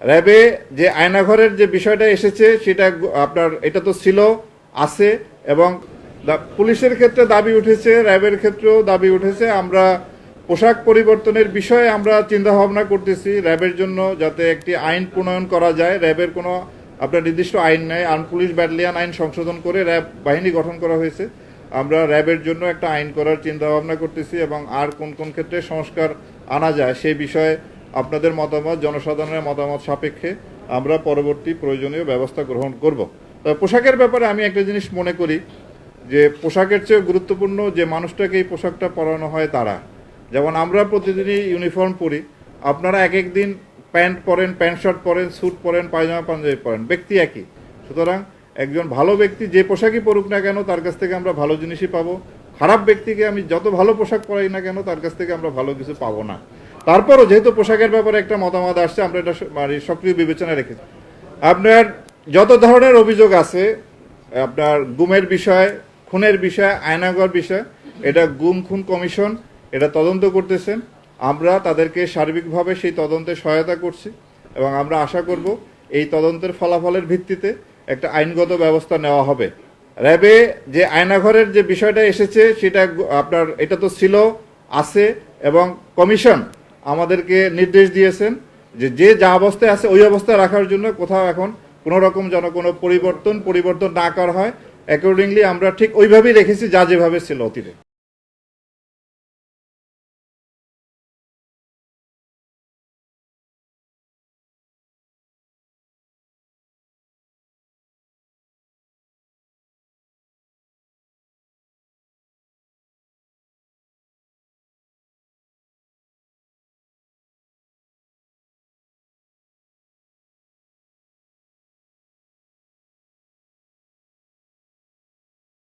র্যাবে যে আয়নাঘরের যে বিষয়টা এসেছে সেটা আপনার এটা তো ছিল, আছে, এবং পুলিশের ক্ষেত্রে দাবি উঠেছে, র্যাবের ক্ষেত্রেও দাবি উঠেছে। আমরা পোশাক পরিবর্তনের বিষয়ে আমরা চিন্তা ভাবনা করতেছি র্যাবের জন্য, যাতে একটি আইন প্রণয়ন করা যায়। র্যাবের কোনো আপনার নির্দিষ্ট আইন নেই, আর্ম পুলিশ ব্যাটালিয়ান আইন সংশোধন করে র্যাব বাহিনী গঠন করা হয়েছে। আমরা র্যাবের জন্য একটা আইন করার চিন্তা ভাবনা করতেছি, এবং আর কোন কোন ক্ষেত্রে সংস্কার আনা যায় সেই বিষয়ে আপনাদের মতামত, জনসাধারণের মতামত সাপেক্ষে আমরা পরবর্তী প্রয়োজনীয় ব্যবস্থা গ্রহণ করব। তবে পোশাকের ব্যাপারে আমি একটা জিনিস মনে করি যে পোশাকের চেয়ে গুরুত্বপূর্ণ যে মানুষটাকে এই পোশাকটা পরানো হয় তারা। যেমন আমরা প্রতিদিনই ইউনিফর্ম পরি, আপনারা এক এক দিন প্যান্ট পরেন, প্যান্ট শার্ট পরেন, স্যুট পরেন, পায়জামা পাঞ্জাবি পরেন, ব্যক্তি একই। সুতরাং একজন ভালো ব্যক্তি যে পোশাকই পরুক না কেন তার কাছ থেকে আমরা ভালো জিনিসই পাবো। খারাপ ব্যক্তিকে আমি যত ভালো পোশাক পরাই না কেন তার কাছ থেকে আমরা ভালো কিছু পাবো না। তারপরও যেহেতু পোশাকের ব্যাপারে একটা মতামত আসছে, আমরা এটা মানে সক্রিয় বিবেচনা রেখেছি। আপনার যত ধরনের অভিযোগ আছে, আপনার গুমের বিষয়, খুনের বিষয়, আয়নাঘর বিষয়, এটা গুম খুন কমিশন এটা তদন্ত করতেছেন। আমরা তাদেরকে সার্বিকভাবে সেই তদন্তে সহায়তা করছি, এবং আমরা আশা করব এই তদন্তের ফলাফলের ভিত্তিতে একটা আইনগত ব্যবস্থা নেওয়া হবে। র্যাবে যে আয়নাঘরের যে বিষয়টা এসেছে সেটা আপনার এটা তো ছিল, আছে, এবং কমিশন আমাদেরকে নির্দেশ দিয়েছেন যে যে যা অবস্থায় আছে ওই অবস্থায় রাখার জন্য, কোথাও এখন কোনো রকম যেন কোনো পরিবর্তন না করা হয়। অ্যাকর্ডিংলি আমরা ঠিক ওইভাবেই রেখেছি যা যেভাবে ছিল অতীতে।